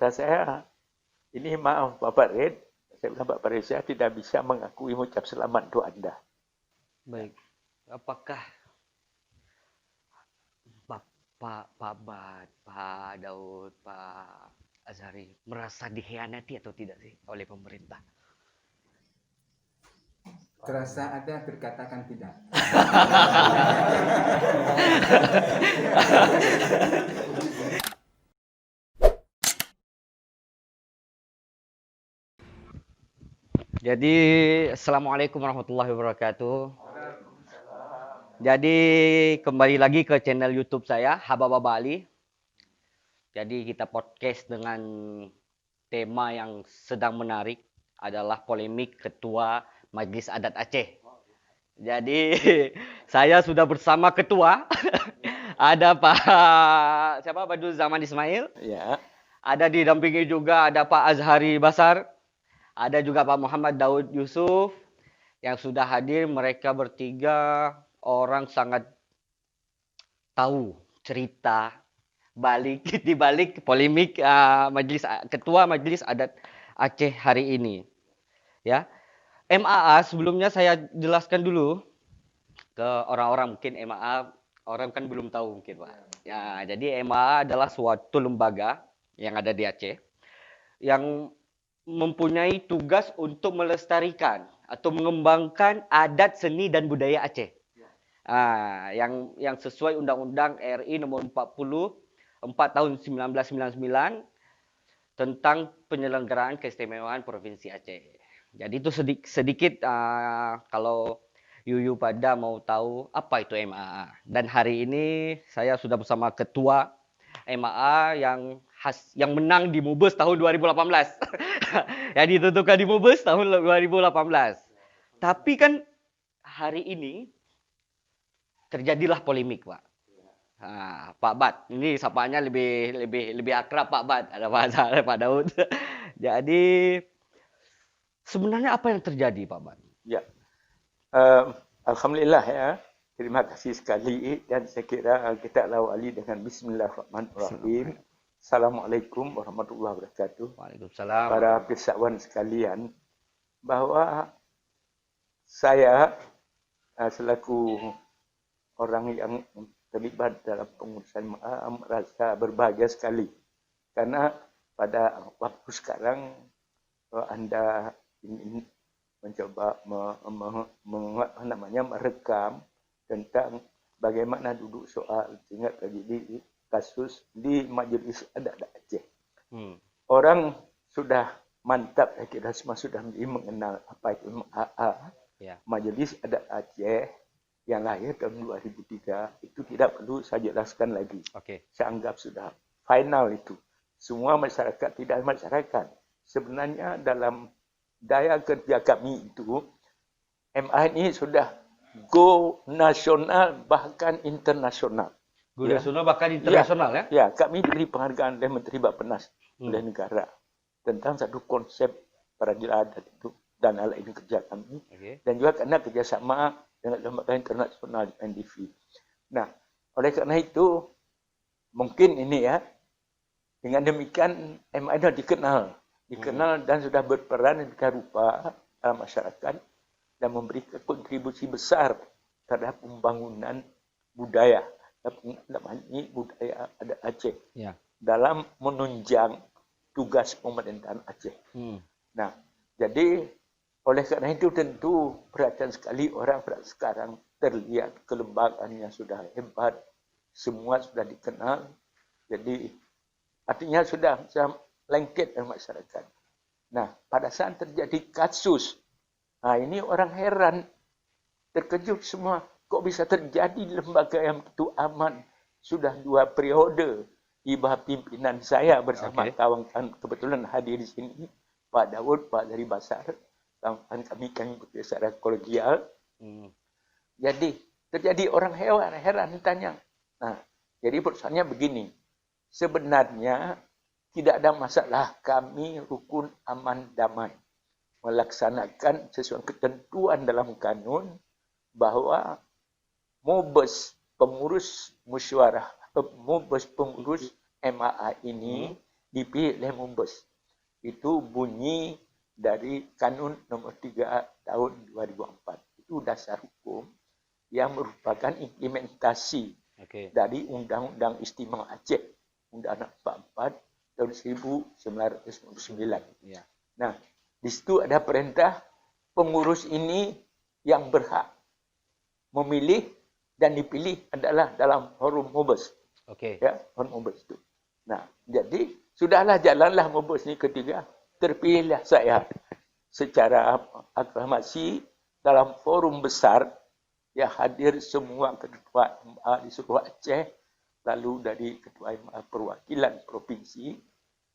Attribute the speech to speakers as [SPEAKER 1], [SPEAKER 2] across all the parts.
[SPEAKER 1] kata saya, ini maaf Bapak Red, saya bilang Bapak Red, saya tidak bisa mengakui mengucap selamat untuk Anda.
[SPEAKER 2] Baik. Apakah Pak Bad, Pak Daud, Pak Azhari merasa dikhianati atau tidak sih oleh pemerintah?
[SPEAKER 3] Terasa ada, terkatakan tidak.
[SPEAKER 2] Jadi, Assalamualaikum warahmatullahi wabarakatuh. Jadi, kembali lagi ke channel YouTube saya, Hababa Bali. Jadi, kita podcast dengan tema yang sedang menarik adalah polemik Ketua Majelis Adat Aceh. Jadi, saya sudah bersama ketua. Ada Pak siapa? Badul Zaman Ismail.
[SPEAKER 1] Ya.
[SPEAKER 2] Ada didampingi juga ada Pak Azhari Basar. Ada juga Pak Muhammad Daud Yusuf yang sudah hadir. Mereka bertiga orang sangat tahu cerita di balik polemik Ketua Majelis Adat Aceh hari ini. Ya. MAA sebelumnya saya jelaskan dulu ke orang-orang, mungkin MAA orang kan belum tahu mungkin Pak. Ya, jadi MAA adalah suatu lembaga yang ada di Aceh yang mempunyai tugas untuk melestarikan atau mengembangkan adat, seni dan budaya Aceh. Yang sesuai Undang-Undang RI nomor 44 tahun 1999 tentang penyelenggaraan keistimewaan Provinsi Aceh. Jadi itu sedikit kalau Yuyu pada mau tahu apa itu MAA. Dan hari ini saya sudah bersama ketua MAA yang menang di Mubes tahun 2018. Yang ditentukan di Mubes tahun 2018. Tapi kan hari ini terjadilah polemik, Pak. Pak Bad, ini sapanya lebih akrab Pak Bad, ada Pak Azhar, Pak Daud. Jadi sebenarnya apa yang terjadi, Pak Bad?
[SPEAKER 1] Ya. Alhamdulillah ya. Terima kasih sekali dan saya kira kita awali dengan Bismillahirrahmanirrahim. Assalamualaikum warahmatullahi wabarakatuh.
[SPEAKER 2] Waalaikumsalam.
[SPEAKER 1] Para pesakwan sekalian, bahwa saya selaku orang yang terlibat dalam pengurusan MAA merasa berbahagia sekali karena pada waktu sekarang Anda ingin mencoba merekam tentang bagaimana duduk soal tingkat terjadi kasus di Majelis Adat Aceh. Orang sudah mantap, saya kira semua sudah mengenal apa itu MAA. Ya. Majelis Adat Aceh yang lahir tahun 2003 itu tidak perlu saya jelaskan lagi. Saya anggap sudah final itu. Semua masyarakat, tidak masyarakat. Sebenarnya dalam daya kerja kami itu, MA ini sudah go nasional bahkan internasional.
[SPEAKER 2] Go nasional bahkan internasional ya?
[SPEAKER 1] Ya, kami diberi penghargaan oleh Menteri Bappenas oleh negara tentang satu konsep peradilan adat itu dan hal ini kerja kami. Dan juga karena kerjasama dengan lembaga internasional NDV. Nah, oleh karena itu mungkin ini ya, dengan demikian MA sudah dikenal dan sudah berperan di rupa dalam masyarakat dan memberi kontribusi besar terhadap pembangunan budaya, ini budaya adat Aceh dalam menunjang tugas pemerintahan Aceh. Nah, jadi oleh karena itu tentu perhatian sekali orang sekarang terlihat kelembagaannya sudah hebat, semua sudah dikenal, jadi artinya sudah lengket dengan masyarakat. Nah, pada saat terjadi kasus, ini orang heran, terkejut semua, kok bisa terjadi di lembaga yang begitu aman, sudah 2 periode di bawah pimpinan saya bersama kawan-kawan kebetulan hadir di sini, Pak Daud, Pak Azhari Basar. Kawan kami secara kolegial. Jadi terjadi orang heran tanya. Nah, jadi persoalannya begini. Sebenarnya tidak ada masalah kami rukun aman damai melaksanakan sesuai ketentuan dalam kanun bahwa pengurus MAA ini dipilih oleh Mumbes. Itu bunyi dari Kanun nomor 3 tahun 2004. Itu dasar hukum yang merupakan implementasi dari Undang-Undang Istimewa Aceh, Undang-Undang 44 tahun 1999.
[SPEAKER 2] Ya.
[SPEAKER 1] Nah, di situ ada perintah pengurus ini yang berhak memilih dan dipilih adalah dalam forum Mumbes. Ya, forum Mumbes itu. Nah, jadi sudahlah jalanlah Mumbes ini ketiga, terpilihlah saya secara aklamasi dalam forum besar. Ya, hadir semua ketua MA di seluruh Aceh, lalu dari ketua MA perwakilan provinsi,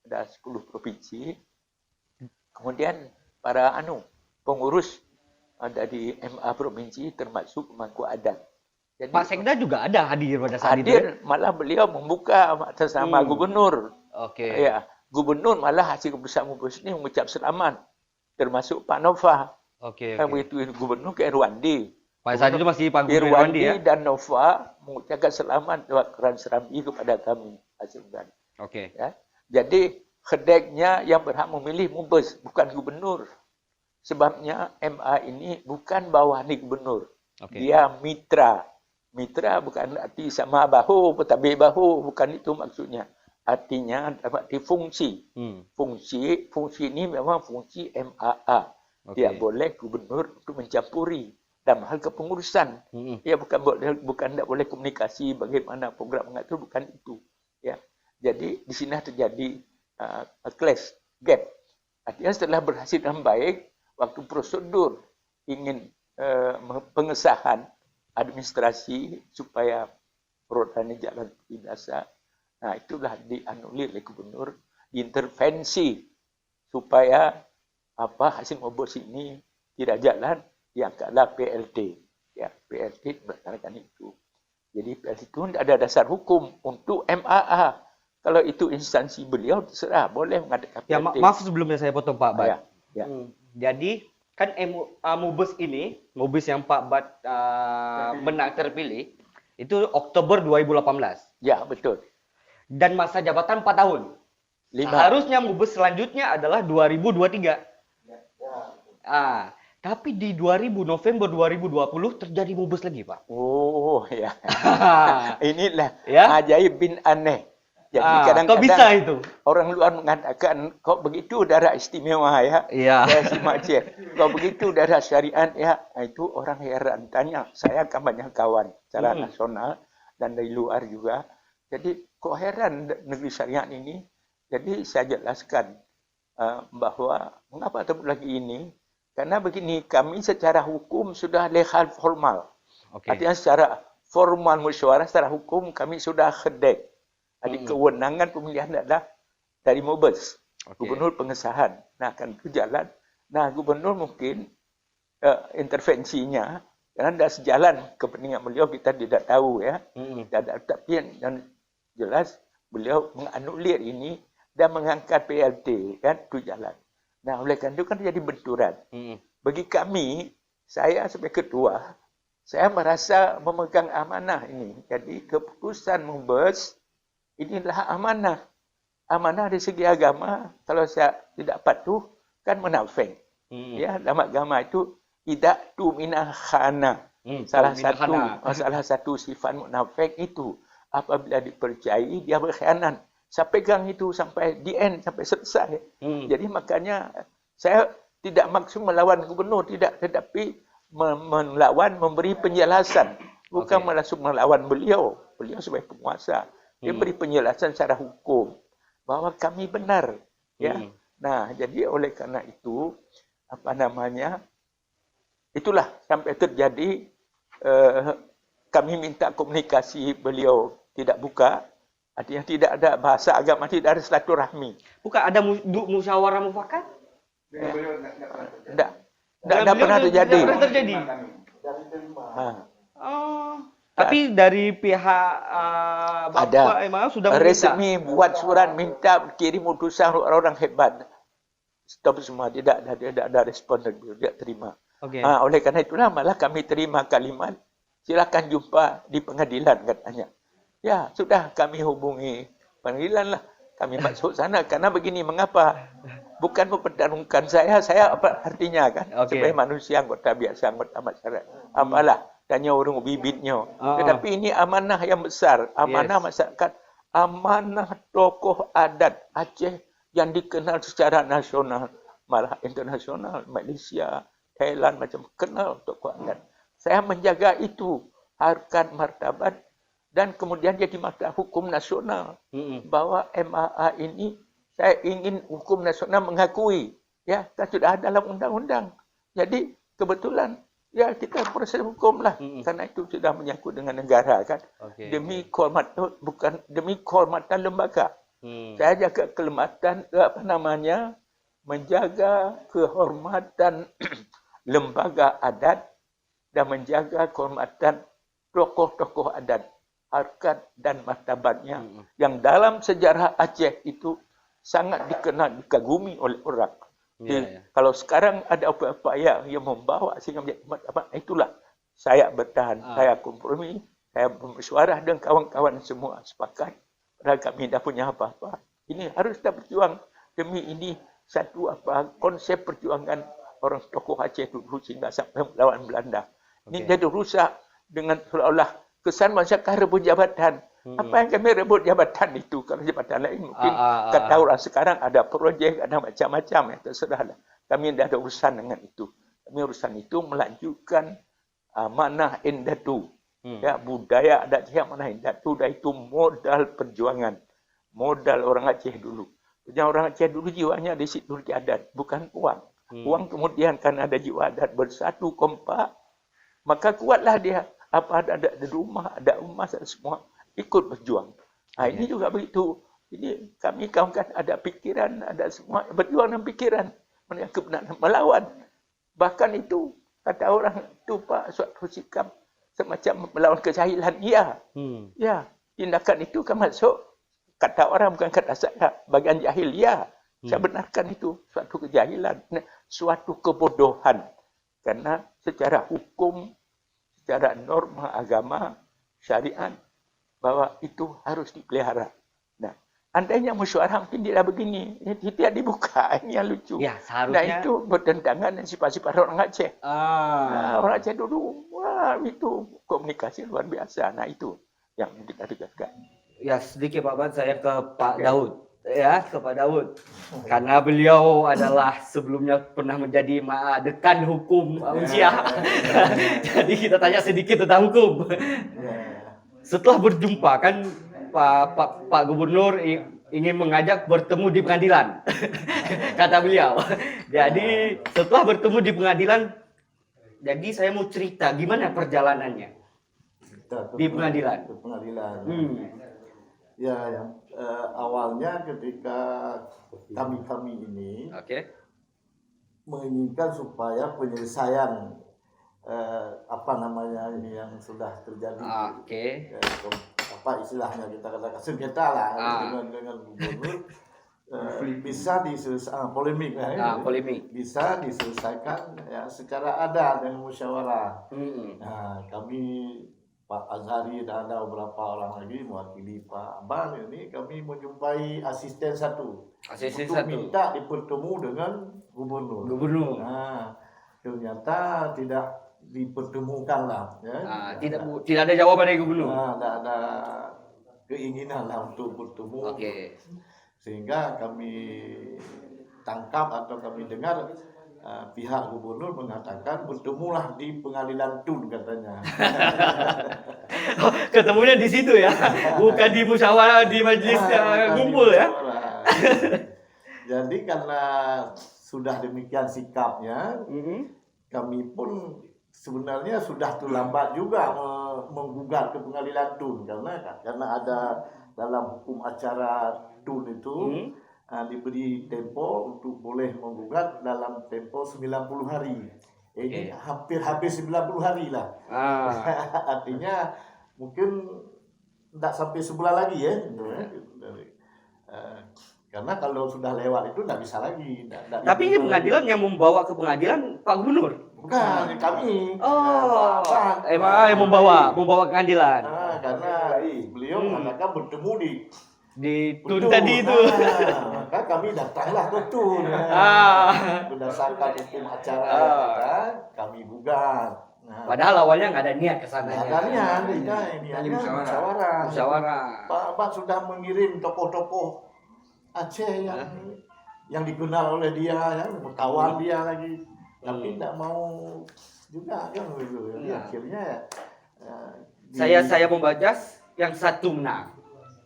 [SPEAKER 1] ada 10 provinsi, kemudian para pengurus dari MA provinsi termasuk pemangku adat. Jadi,
[SPEAKER 2] Pak Sekda juga ada hadir pada saat itu.
[SPEAKER 1] Hadir, malah beliau membuka atas nama gubernur. Ya, gubernur malah hasil keputusan Mumbes ini mengucap selamat, termasuk Pak Nova. Begitu gubernur ke Irwandi.
[SPEAKER 2] Pada saat itu masih Pak Gubernur Irwandi ya.
[SPEAKER 1] dan Nova mengucapkan selamat Keran Serambi kepada kami. Ya. Jadi khedeknya yang berhak memilih Mumbes, bukan gubernur. Sebabnya MA ini bukan bawahan gubernur. Dia mitra. Mitra bukan arti sama bahu, petabik bahu, bukan itu maksudnya. Artinya arti fungsi. Fungsi ini memang fungsi MAA. Dia boleh gubernur untuk mencampuri dalam hal kepengurusan. Ya, bukan tidak boleh komunikasi bagaimana program mengatur, bukan itu. Ya. Jadi di sini terjadi clash, gap. Artinya setelah berhasil dengan baik, waktu prosedur ingin pengesahan administrasi supaya rodanya jalan seperti biasa. Nah, itulah dianulir oleh gubernur, diintervensi supaya hasil Mumbes ini tidak jalan, diangkatlah PLT. Ya, PLT melaksanakan itu. Jadi PLT itu tidak ada dasar hukum untuk MAA. Kalau itu instansi beliau, terserah, boleh mengadakan PLT.
[SPEAKER 2] Ya, maaf sebelumnya saya potong Pak Bat.
[SPEAKER 1] Ya.
[SPEAKER 2] Jadi kan Mumbes ini, Mumbes yang Pak Bat benar terpilih, itu Oktober 2018.
[SPEAKER 1] Ya, betul.
[SPEAKER 2] Dan masa jabatan 4 tahun.
[SPEAKER 1] 5.
[SPEAKER 2] Seharusnya Mumbes selanjutnya adalah 2023. Tapi di November 2020 terjadi Mumbes lagi, Pak.
[SPEAKER 1] Oh, ya. Inilah
[SPEAKER 2] ya?
[SPEAKER 1] ajaib bin aneh. Jadi kadang-kadang
[SPEAKER 2] kok bisa itu?
[SPEAKER 1] Orang luar mengatakan, kok begitu darah istimewa ya?
[SPEAKER 2] Iya.
[SPEAKER 1] Kok begitu darah syariat ya? Itu orang heran. Tanya, saya kan banyak kawan secara nasional dan dari luar juga. Jadi kok heran negeri syariat ini? Jadi saya jelaskan bahwa mengapa terjadi lagi ini? Karena begini, kami secara hukum sudah legal formal. Artinya secara formal musyawarah, secara hukum kami sudah khedek. Jadi kewenangan pemilihan adalah dari Mumbes. Gubernur pengesahan. Nah, kan itu jalan. Nah, gubernur mungkin intervensinya, karena tidak sejalan kepentingan beliau, kita tidak tahu ya. Tapi yang jelas, beliau menganulir ini dan mengangkat PLT, kan itu jalan. Nah, oleh karena itu kan jadi benturan. Bagi kami, saya sebagai ketua, saya merasa memegang amanah ini. Jadi keputusan Mumbes inilah amanah. Amanah dari segi agama, kalau saya tidak patuh, kan munafik. Ya, dalam agama itu tidak tu minah khana. Salah satu sifat munafik itu apabila dipercayai dia berkhianat. Saya pegang itu sampai di end, sampai selesai. Jadi makanya saya tidak maksud melawan gubernur, tidak, tetapi melawan, memberi penjelasan. Bukan langsung melawan beliau. Beliau sebagai penguasa. Dia beri penjelasan secara hukum bahwa kami benar. Ya. Nah, jadi oleh karena itu, itulah sampai terjadi kami minta komunikasi beliau tidak buka. Artinya tidak ada bahasa agama, tidak ada silaturahmi.
[SPEAKER 2] Bukan ada musyawarah mufakat?
[SPEAKER 1] Tidak pernah terjadi.
[SPEAKER 2] Tidak pernah terjadi. Tapi dari pihak Bapak emang sudah meminta.
[SPEAKER 1] Resmi buat surat minta kirim utusan orang-orang hebat. Stop semua, tidak ada respon dari beliau, tidak terima. Oleh karena itulah malah kami terima kalimat, silakan jumpa di pengadilan katanya. Ya, sudah kami hubungi pengadilan lah. kami masuk sana. Karena begini, mengapa? Bukan mempertarungkan saya apa artinya kan? Sebagai manusia, anggota biasa, anggota masyarakat. Apalah, tanya orang bibitnya. Tetapi ini amanah yang besar. Amanah masyarakat. Amanah tokoh adat Aceh yang dikenal secara nasional. Malah internasional. Malaysia, Thailand, macam kenal tokoh adat. Saya menjaga itu. Harkat martabat. Dan kemudian jadi mata hukum nasional. Bahwa MAA ini, saya ingin hukum nasional mengakui. Ya, kan sudah ada dalam undang-undang. Jadi, kebetulan, ya kita proses hukum lah. Karena itu sudah menyangkut dengan negara kan. Demi kehormatan, bukan demi kehormatan lembaga. Saya jaga kehormatan, menjaga kehormatan lembaga adat dan menjaga kehormatan tokoh-tokoh adat. Harkat dan martabatnya yang dalam sejarah Aceh itu sangat dikenal, dikagumi oleh orang. Kalau sekarang ada upaya yang membawa sehingga menjadi martabat, itulah saya bertahan, saya kompromi, saya bersuara dengan kawan-kawan semua sepakat. Padahal kami tidak punya apa-apa. Ini harus kita berjuang demi ini satu konsep perjuangan orang tokoh Aceh dulu sehingga sampai melawan Belanda. Ini jadi rusak dengan seolah-olah kesan masyarakat rebut jabatan. Apa yang kami rebut jabatan itu? Kalau jabatan lain mungkin kata orang sekarang ada projek, ada macam-macam. Ya, terserahlah. Kami tidak ada urusan dengan itu. Kami urusan itu melanjutkan amanah Indatu. Ya, budaya adat yang amanah Indatu. Dan itu modal perjuangan. Modal orang Aceh dulu. Yang orang Aceh dulu jiwanya di situ di adat. Bukan uang. Uang kemudian kan ada jiwa adat bersatu kompak. Maka kuatlah dia. Apa ada rumah, ada emas, ada semua ikut berjuang. Ini juga begitu. Ini kami kawan-kawan ada pikiran, ada semua berjuang dengan pikiran, kebenaran melawan. Bahkan itu kata orang itu Pak suatu sikap semacam melawan kejahilan. Ya, tindakan itu kan masuk kata orang bukan kata saya, bagian jahil. Saya benarkan itu suatu kejahilan, suatu kebodohan. Karena secara hukum, secara norma agama, syariat, bahwa itu harus dipelihara. Nah, andainya musyawarah mungkin tidak begini. Ini tidak dibuka. Ini yang lucu.
[SPEAKER 2] Ya, seharusnya.
[SPEAKER 1] Nah, itu bertentangan dengan sifat-sifat orang Aceh. Orang Aceh dulu, itu komunikasi luar biasa. Nah, itu yang kita tegakkan.
[SPEAKER 2] Ya, sedikit Pak Ban, saya ke Pak Daud. Ya, ke Pak Daud. Karena beliau adalah sebelumnya pernah menjadi dekan hukum Unsyiah. Jadi kita tanya sedikit tentang hukum. Setelah berjumpa kan Pak Gubernur ingin mengajak bertemu di pengadilan. Kata beliau. Jadi setelah bertemu di pengadilan, jadi saya mau cerita gimana perjalanannya di pengadilan.
[SPEAKER 4] Ya, awalnya ketika kami ini menginginkan supaya penyelesaian ini yang sudah terjadi, apa istilahnya kita katakan sengketa lah dengan gubernur bisa diselesaikan polemik, bisa diselesaikan ya secara adat dengan musyawarah. Nah, kami Pak Azhari dan ada beberapa orang lagi mewakili Pak Abang ini, kami menjumpai asisten satu untuk minta dipertemu dengan gubernur. Nah, ternyata tidak dipertemukan lah. Ya.
[SPEAKER 2] Tidak ada jawaban dari gubernur.
[SPEAKER 4] Tidak ada keinginan lah untuk bertemu. Sehingga kami tangkap atau kami dengar pihak gubernur mengatakan bertemulah di pengadilan Tun katanya.
[SPEAKER 2] Ketemunya di situ ya, bukan di musyawarah di majelis ngumpul ya.
[SPEAKER 4] Jadi karena sudah demikian sikapnya, kami pun sebenarnya sudah terlambat juga menggugat ke pengadilan Tun karena ada dalam hukum acara Tun itu. Diberi tempo untuk boleh menggugat dalam tempo 90 hari. Ini hampir habis 90 hari lah. Artinya mungkin tidak sampai sebulan lagi ya. Karena kalau sudah lewat itu tidak bisa lagi.
[SPEAKER 2] Tapi ini pengadilan yang membawa ke pengadilan Pak Gubernur?
[SPEAKER 4] Bukan, kami.
[SPEAKER 2] Emang yang membawa ke pengadilan.
[SPEAKER 4] Karena beliau mengatakan bertemu di
[SPEAKER 2] di Tun
[SPEAKER 4] Betul.
[SPEAKER 2] tadi itu.
[SPEAKER 4] Maka kami datanglah ke Tun. Berdasarkan hukum acara yang ada, kami gugat.
[SPEAKER 2] Padahal awalnya nggak ada niat ke sana.
[SPEAKER 4] Nggak ada niat, ini musyawarah. Pak Ahmad sudah mengirim tokoh-tokoh Aceh yang dikenal oleh dia, kawan dia lagi, tapi tidak mau juga kan gitu. Jadi akhirnya
[SPEAKER 2] saya membaca yang satu menang.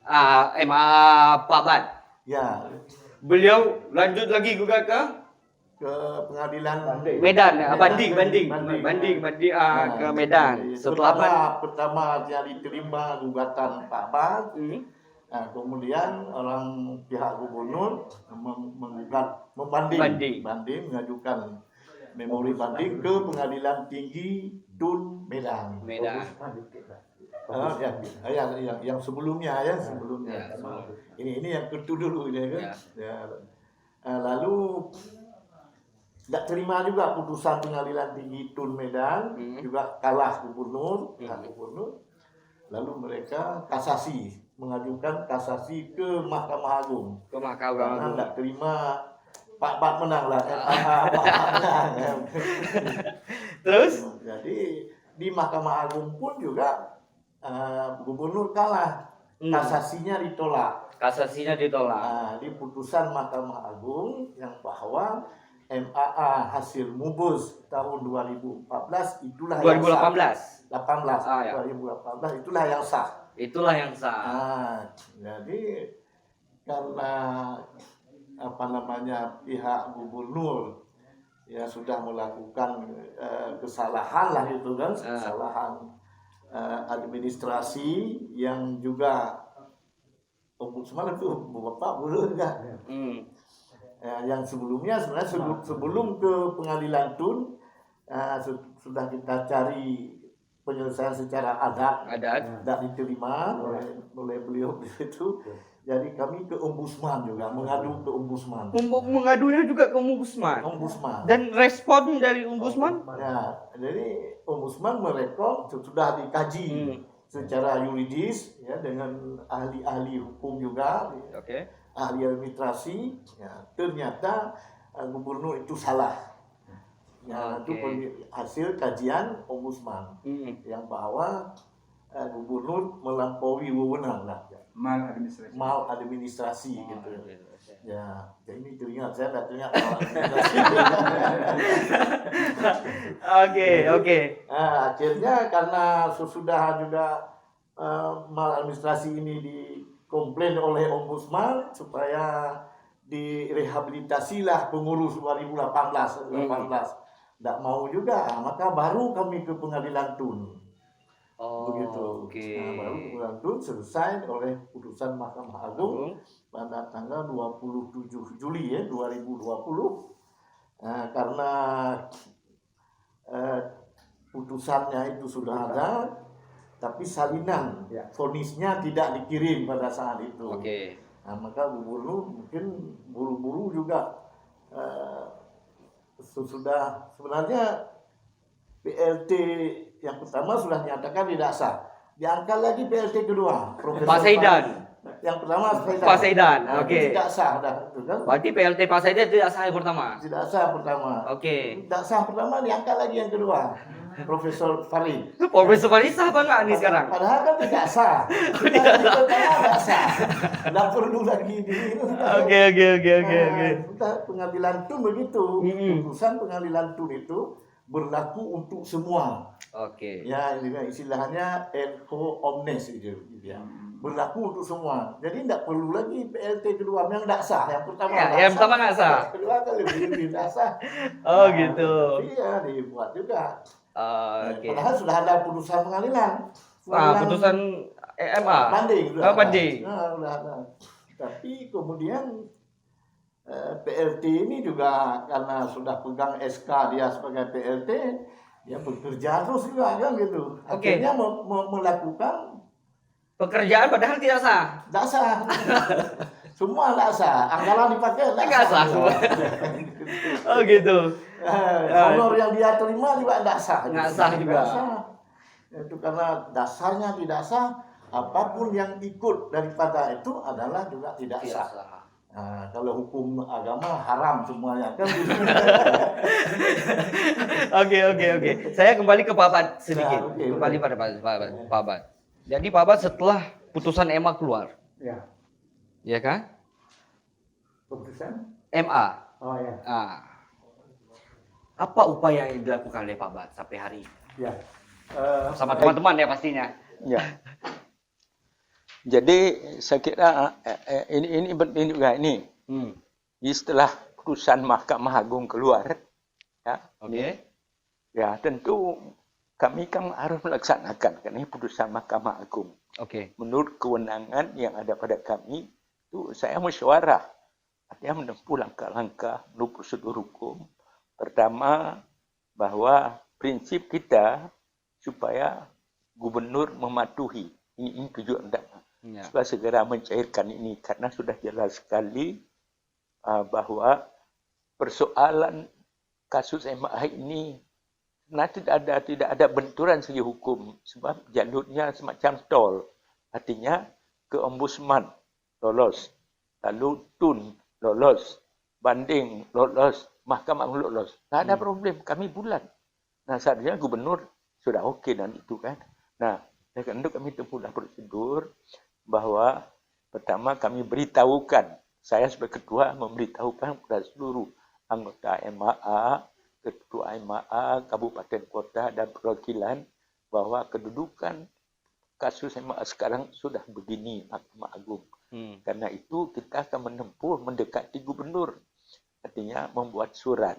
[SPEAKER 2] Pak Bad.
[SPEAKER 4] Ya.
[SPEAKER 2] Beliau lanjut lagi gugat
[SPEAKER 4] ke pengadilan
[SPEAKER 2] Medan, banding ke Medan.
[SPEAKER 4] Pertama dia diterima gugatan Pak Bad. Nah, kemudian orang pihak gubernur membanding, mengajukan memori banding ke Pengadilan Tinggi Tun Medan. Yang sebelumnya ini yang kedua dulu kan. Lalu tidak terima juga putusan Pengadilan Tinggi Tun Medan, juga kalah gubernur. Lalu mereka mengajukan kasasi ke Mahkamah Agung. Karena tidak terima Pak Bad menang lah.
[SPEAKER 2] Terus?
[SPEAKER 4] Jadi di Mahkamah Agung pun juga gubernur kalah. Kasasinya ditolak. Di putusan Mahkamah Agung yang bahwa MAA hasil mubus tahun 2014 itulah
[SPEAKER 2] 2018.
[SPEAKER 4] 2018 itulah yang sah. Jadi karena pihak gubernur ya sudah melakukan kesalahan lah itu kan, kesalahan administrasi yang juga ombudsman itu Bapak belum kan. Yang sebelumnya sebenarnya sebelum ke Pengadilan Tun sudah kita cari penyelesaian secara adat tidak diterima oleh beliau itu. Jadi kami ke ombudsman juga, mengadu ke ombudsman.
[SPEAKER 2] Mengadunya juga ke ombudsman. Dan respon dari ombudsman?
[SPEAKER 4] Ya, jadi ombudsman merespon sudah dikaji secara yuridis ya, dengan ahli-ahli hukum juga, ahli administrasi. Ya, ternyata gubernur itu salah. Ya, itu hasil kajian ombudsman yang bahwa gubernur melampaui wewenang lah. Maladministrasi gitu. Ya, ini teringat saya tidak teringat maladministrasi.
[SPEAKER 2] Oke.
[SPEAKER 4] Akhirnya karena sudah juga maladministrasi ini dikomplain oleh ombudsman supaya direhabilitasilah pengurus 2018. Tidak mau juga, maka baru kami ke Pengadilan Tun. Begitu. Baru Pengadilan Tun selesai oleh putusan Mahkamah Agung pada tanggal 27 Juli 2020. Karena putusannya itu sudah ada, tapi salinan vonisnya tidak dikirim pada saat itu. Maka gubernur mungkin buru-buru juga sudah sebenarnya PLT yang pertama sudah dinyatakan tidak sah. Diangkat lagi PLT kedua,
[SPEAKER 2] Pak Saidan.
[SPEAKER 4] Yang pertama
[SPEAKER 2] Pak Saidan.
[SPEAKER 4] Tidak sah dah itu kan.
[SPEAKER 2] Berarti PLT Pak Saidan tidak sah yang pertama.
[SPEAKER 4] Tidak sah pertama. Tidak sah pertama, diangkat lagi yang kedua. Profesor Farid.
[SPEAKER 2] Profesor Farid sah apa enggak nih sekarang?
[SPEAKER 4] Padahal kan tidak sah. Tidak sah. Tidak perlu lagi di.
[SPEAKER 2] Oke.
[SPEAKER 4] Pengadilan Tun begitu. Putusan Pengadilan Tun itu berlaku untuk semua. Ya, istilahnya ergo omnes itu ya. Berlaku untuk semua. Jadi tidak perlu lagi PLT kedua yang tidak sah. Yang pertama
[SPEAKER 2] yang pertama nggak sah.
[SPEAKER 4] Kedua kan lebih tidak sah.
[SPEAKER 2] Gitu.
[SPEAKER 4] Iya, dibuat juga. Padahal sudah ada putusan pengadilan.
[SPEAKER 2] Putusan MA.
[SPEAKER 4] Banding. Sudah ada. Tapi kemudian PLT ini juga karena sudah pegang SK dia sebagai PLT, dia bekerja terus juga kan gitu. Akhirnya melakukan
[SPEAKER 2] pekerjaan padahal tidak sah.
[SPEAKER 4] Tidak sah. Semua tidak sah. Anggaran dipakai tidak sah.
[SPEAKER 2] Gitu.
[SPEAKER 4] Honor yang dia terima juga tidak sah.
[SPEAKER 2] Nggak sah juga.
[SPEAKER 4] Itu karena dasarnya tidak sah, apapun yang ikut daripada itu adalah juga tidak sah. Nah, kalau hukum agama haram semuanya kan.
[SPEAKER 2] Oke. Saya kembali ke Pak Abad sedikit. Kembali pada Pak Abad. Jadi Pak Abad setelah putusan MA keluar.
[SPEAKER 3] Ya.
[SPEAKER 2] Ya kan?
[SPEAKER 3] Putusan?
[SPEAKER 2] MA.
[SPEAKER 3] Oh ya.
[SPEAKER 2] Apa upaya yang dilakukan oleh Pak Abad sampai hari ini?
[SPEAKER 3] Ya.
[SPEAKER 2] Sama teman-teman ya pastinya.
[SPEAKER 1] Ya. Jadi saya kira ini penting juga ini. Setelah putusan Mahkamah Agung keluar, ya.
[SPEAKER 2] Oke.
[SPEAKER 1] Ya, tentu kami kan harus melaksanakan karena ini putusan Mahkamah Agung.
[SPEAKER 2] Oke.
[SPEAKER 1] Menurut kewenangan yang ada pada kami, itu saya musyawarah. Artinya menempuh langkah-langkah menurut prosedur hukum. Pertama, bahwa prinsip kita supaya gubernur mematuhi. Ini tujuan utama. Ya. Supaya segera mencairkan ini. Karena sudah jelas sekali bahwa persoalan kasus MA ini tidak ada benturan segi hukum. Sebab jalurnya semacam tol. Artinya ke ombudsman lolos. Lalu TUN lolos. Banding lolos. Mahkamah lolos. Tak ada problem. Kami bulat. Nah, seharusnya gubernur sudah okey dan itu kan. Nah, karena itu kami tempuhlah prosedur bahwa pertama kami beritahukan. Saya sebagai ketua memberitahukan kepada seluruh anggota MAA, ketua MAA, kabupaten kota dan perwakilan bahwa kedudukan kasus MAA sekarang sudah begini Mahkamah Agung. Karena itu kita akan menempuh mendekati gubernur. Artinya membuat surat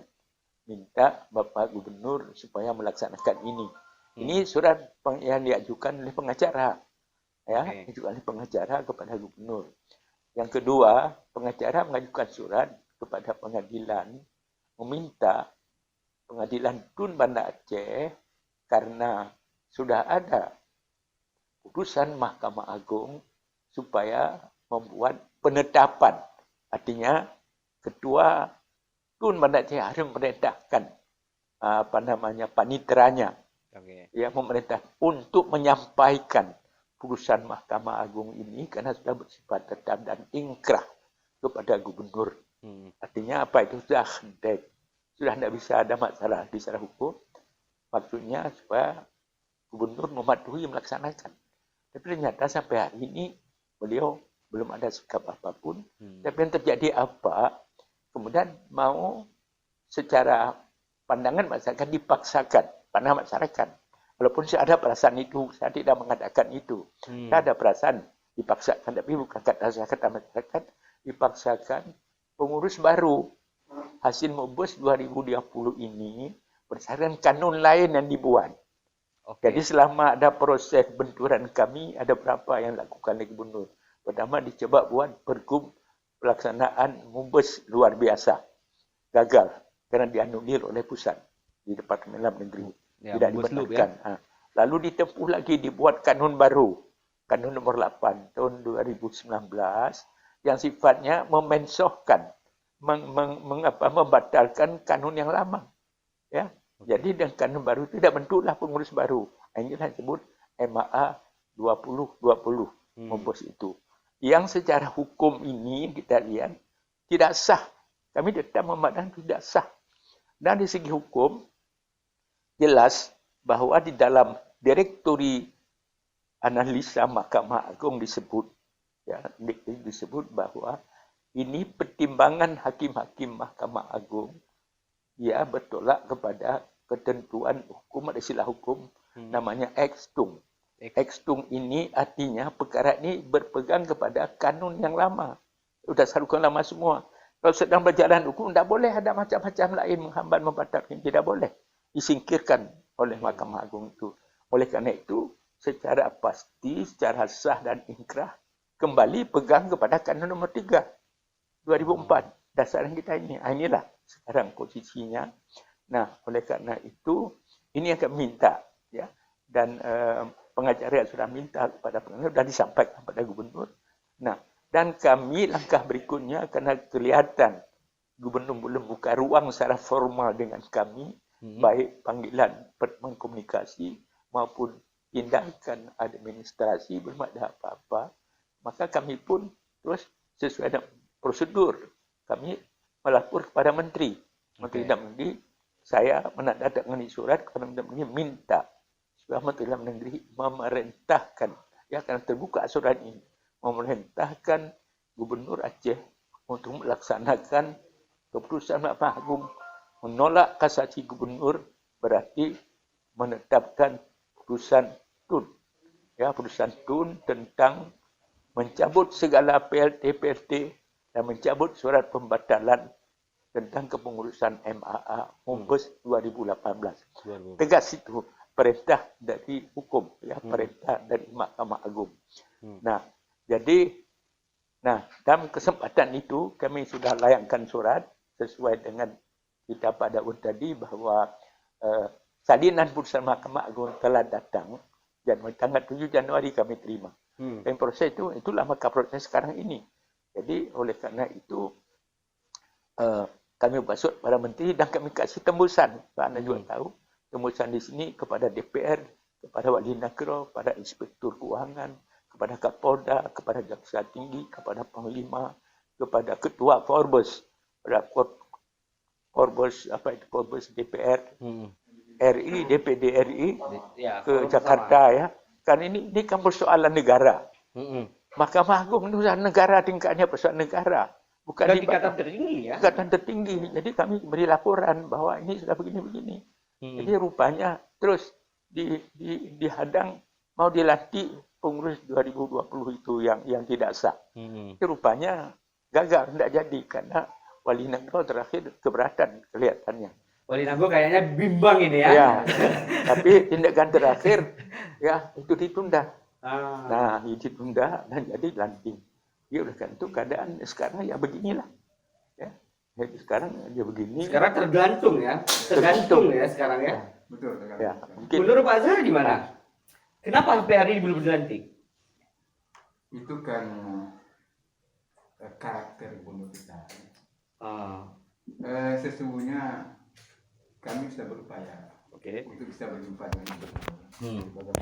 [SPEAKER 1] minta Bapak Gubernur supaya melaksanakan ini. Ini surat yang diajukan oleh pengacara. Ya, diajukan oleh pengacara kepada gubernur. Yang kedua, pengacara mengajukan surat kepada pengadilan meminta pengadilan Tun Banda Aceh karena sudah ada putusan Mahkamah Agung supaya membuat penetapan. Artinya ketua Tun Banda Aceh harus memerintahkan paniteranya. Ya, memerintah untuk menyampaikan putusan Mahkamah Agung ini karena sudah bersifat tetap dan ingkrah kepada gubernur. Artinya apa itu sudah dead. Sudah tidak bisa ada masalah di secara hukum. Maksudnya supaya gubernur mematuhi melaksanakan. Tapi ternyata sampai hari ini beliau belum ada sikap apapun. Tapi yang terjadi apa? Kemudian mau secara pandangan masyarakat dipaksakan. Pandangan masyarakat. Walaupun saya ada perasaan itu, saya tidak mengatakan itu. Saya ada perasaan dipaksakan, tapi bukan kata saya kata masyarakat, dipaksakan pengurus baru. Hasil Mubes 2020 ini berdasarkan kanun lain yang dibuat. Jadi selama ada proses benturan kami, ada berapa yang lakukan oleh gubernur. Pertama dicoba buat pergub pelaksanaan Mubes luar biasa. Gagal karena dianulir oleh pusat di Departemen Dalam Negeri. Ya, tidak dibenarkan. Ya. Lalu ditempuh lagi dibuat kanun baru. Kanun nomor 8 tahun 2019 yang sifatnya memensohkan, membatalkan kanun yang lama. Ya. Jadi dengan kanun baru tidak bentuklah pengurus baru. Inilah disebut MAA 2020 Mubes itu. Yang secara hukum ini kita lihat tidak sah. Kami tetap memandang tidak sah. Dan di segi hukum jelas bahwa di dalam direktori analisa Mahkamah Agung disebut bahwa ini pertimbangan hakim-hakim Mahkamah Agung bertolak kepada ketentuan hukum, ada istilah hukum namanya ex-tung. Ex-tung ini artinya perkara ini berpegang kepada kanun yang lama. Sudah hukum lama semua. Kalau sedang berjalan hukum, tidak boleh ada macam-macam lain menghambat, membatalkan. Tidak boleh. Disingkirkan oleh Mahkamah Agung itu. Oleh karena itu, secara pasti, secara sah dan ingkrah, kembali pegang kepada kanun nomor 3, 2004. Dasaran kita ini. Inilah sekarang posisinya. Nah, oleh karena itu, ini yang kami minta. Ya. Dan pengacara sudah minta kepada pengacara, sudah disampaikan kepada gubernur. Nah, dan kami langkah berikutnya, karena kelihatan gubernur belum buka ruang secara formal dengan kami, baik panggilan komunikasi maupun tindakan administrasi belum ada apa-apa, maka kami pun terus sesuai dengan prosedur kami melapor kepada menteri. Menteri Dalam Negeri, saya menandatangani surat kepada Menteri Dalam Negeri minta supaya Menteri Dalam Negeri memerintahkan, ya karena terbuka surat ini, memerintahkan Gubernur Aceh untuk melaksanakan keputusan Mahkamah Agung menolak kasasi gubernur, berarti menetapkan putusan TUN. Ya, putusan TUN tentang mencabut segala PLT dan mencabut surat pembatalan tentang kepengurusan MAA Mumbes 2018. Tegas itu perintah dari hukum, ya, perintah dari Mahkamah Agung. Nah, jadi dalam kesempatan itu kami sudah layangkan surat sesuai dengan kita pada tadi bahwa salinan putusan Mahkamah Agung telah datang dan tanggal 7 Januari kami terima. Dan proses itulah maka proses sekarang ini. Jadi oleh karena itu kami masuk pada menteri dan kami kasih tembusan. Pak Anda juga tahu tembusan di sini kepada DPR, kepada Wali Negara, kepada Inspektur Keuangan, kepada Kapolda, kepada Jaksa Tinggi, kepada Panglima, kepada Ketua Forbes, kepada Forbes DPR, RI, DPD RI, ke Jakarta ya. Kan ini kan persoalan negara. Mahkamah Agung itu negara, tingkatnya persoalan negara. Bukan
[SPEAKER 2] dan tingkatan tertinggi ya.
[SPEAKER 1] Tingkatan tertinggi. Jadi kami beri laporan bahwa ini sudah begini-begini. Jadi rupanya terus dihadang mau dilantik pengurus 2020 itu yang tidak sah. Jadi rupanya gagal, tidak jadi karena Wali Negara terakhir keberatan kelihatannya.
[SPEAKER 2] Wali Negara kayaknya bimbang ini ya.
[SPEAKER 1] Ya. Tapi tindakan terakhir ya itu ditunda. Nah, ditunda dan jadi lanting. Ya udah kan itu keadaan sekarang ya beginilah. Ya. Jadi sekarang ya begini.
[SPEAKER 2] Sekarang tergantung ya. Tergantung ya sekarang ya.
[SPEAKER 3] Betul.
[SPEAKER 1] Ya, mungkin.
[SPEAKER 2] Menurut Pak Zahra gimana? Kenapa sampai hari ini belum dilantik?
[SPEAKER 3] Itu kan karakter gubernur kita. Sesungguhnya kami sudah berupaya untuk bisa berjumpa dengan gubernur.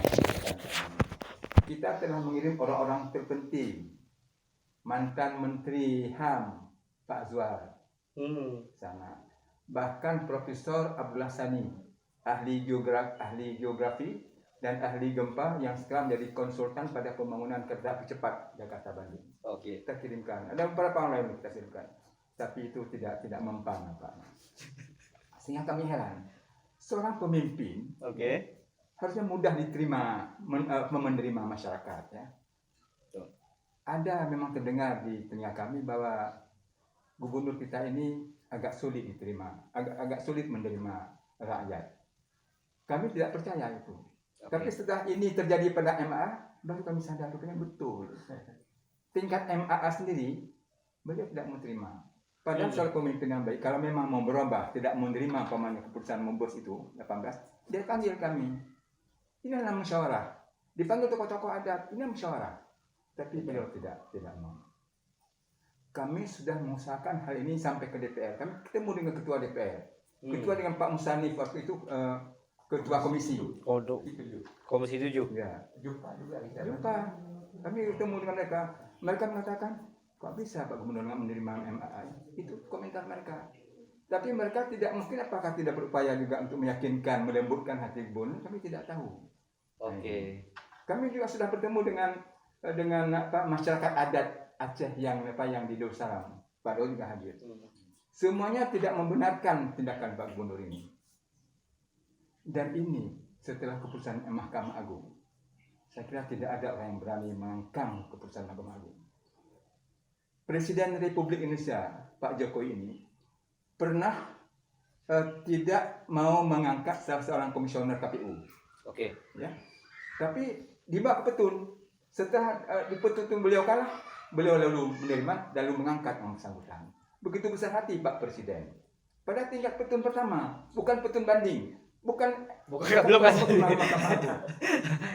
[SPEAKER 3] Kita telah mengirim orang-orang terpenting, mantan Menteri HAM Pak Zuar sana, bahkan Profesor Abdullah Sani, ahli geografi dan ahli gempa yang sekarang menjadi konsultan pada pembangunan kereta api cepat Jakarta Bandung. Kita kirimkan. Ada beberapa orang lain kita kirimkan, tapi itu tidak mempan apa. Sehingga kami heran, seorang pemimpin harusnya mudah diterima, menerima masyarakat ya. Ada memang terdengar di telinga kami bahwa gubernur kita ini agak sulit diterima, agak sulit menerima rakyat. Kami tidak percaya itu. Tapi setelah ini terjadi pada MAA, baru kami sadar rupanya betul. Tingkat MAA sendiri, beliau tidak menerima. Padahal soal pemimpin yang baik, kalau memang mau berubah, tidak menerima keputusan Mumbes itu, 18, dia panggil kami. Ini adalah musyawarah. Dipanggil tokoh-tokoh adat, ini musyawarah. Tapi beliau tidak mau. Kami sudah mengusahakan hal ini sampai ke DPR. Kami ketemu dengan ketua DPR. Ketua dengan Pak Musanif waktu itu ketua komisi.
[SPEAKER 2] Komisi 7.
[SPEAKER 3] Ya. Jumpa. Kami ketemu dengan mereka. Mereka mengatakan, kok bisa Pak Gubernur menerima MAA? Itu komentar mereka. Tapi mereka tidak mungkin apakah tidak berupaya juga untuk meyakinkan, melembutkan hati gubernur, kami tidak tahu. Kami juga sudah bertemu dengan masyarakat adat Aceh yang di Darussalam. Pak Dol juga hadir. Semuanya tidak membenarkan tindakan Pak Gubernur ini. Dan ini setelah keputusan Mahkamah Agung. Saya kira tidak ada orang yang berani mengangkang keputusan Mahkamah Agung. Presiden Republik Indonesia, Pak Jokowi ini, pernah tidak mau mengangkat salah seorang komisioner KPU. Ya. Tapi dibawa ke Petun. Setelah di Petun beliau kalah, beliau lalu menerima, lalu mengangkat yang bersangkutan. Begitu besar hati Pak Presiden. Pada tingkat Petun pertama, bukan Petun banding. Bukan
[SPEAKER 2] belum kan.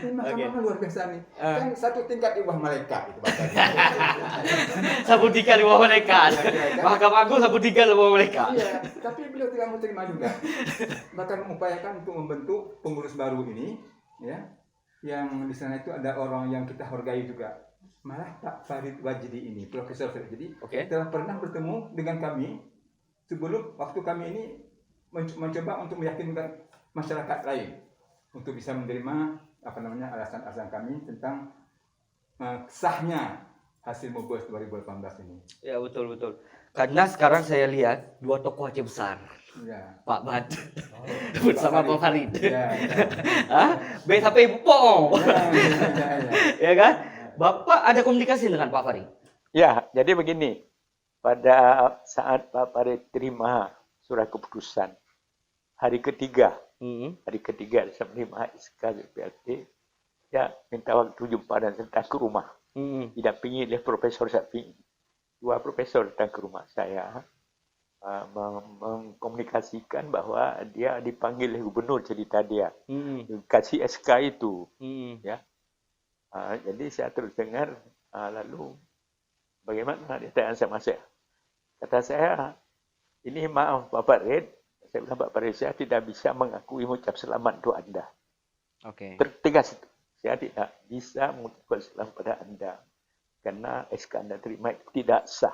[SPEAKER 3] Mahkamah luar biasa nih. Kan satu tingkat di bawah malaikat itu bahasanya.
[SPEAKER 2] Sabu tiga di bawah malaikat. Mahkamah Agung sabu tiga di bawah malaikat.
[SPEAKER 3] Iya, tapi beliau tidak mau terima juga. Bahkan mengupayakan untuk membentuk pengurus baru ini, ya, yang di sana itu ada orang yang kita hargai juga. Malah Pak Farid Wajidi ini, Profesor Farid Wajidi, telah pernah bertemu dengan kami sebelum waktu kami ini mencoba untuk meyakinkan masyarakat lain untuk bisa menerima alasan-alasan kami tentang sahnya hasil Mubes 2018 ini.
[SPEAKER 2] Ya, betul. Karena sekarang saya lihat dua tokoh Aceh besar. Ya. Pak Bad bersama Pak Farid. Ya. sampai Bupong. Ya kan? Bapak ada komunikasi dengan Pak Farid?
[SPEAKER 1] Ya, jadi begini. Pada saat Pak Farid terima surat keputusan, hari ketiga saya menerima SK PLT, ya minta waktu jumpa dan datang ke rumah. Didampingi oleh Profesor Syafi'i. Dua profesor datang ke rumah saya mengkomunikasikan bahwa dia dipanggil oleh gubernur cerita dia. Kasih SK itu. Ya. Jadi saya terus dengar, lalu bagaimana dia tanya sama saya. Kata saya, ini maaf Pak Farid. Saya bilang Pak Farid, saya tidak bisa mengakui mengucap selamat untuk Anda. Tegas itu. Saya tidak bisa mengucapkan selamat pada Anda. Karena SK Anda terima itu tidak sah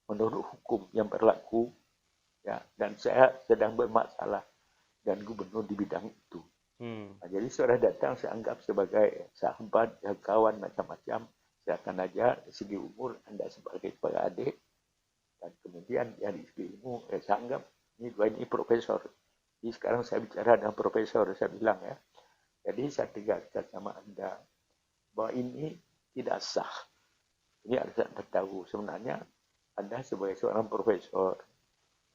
[SPEAKER 1] menurut hukum yang berlaku. Ya, dan saya sedang bermasalah dan gubernur di bidang itu. Jadi saudara datang saya anggap sebagai sahabat, kawan, macam-macam. Saya akan ajar dari segi umur Anda sebagai kepala adik. Dan kemudian dari segi ilmu, saya anggap ini profesor. Jadi sekarang saya bicara dengan profesor, saya bilang ya. Jadi saya tegaskan sama Anda bahwa ini tidak sah. Ini harus Anda tahu. Sebenarnya Anda sebagai seorang profesor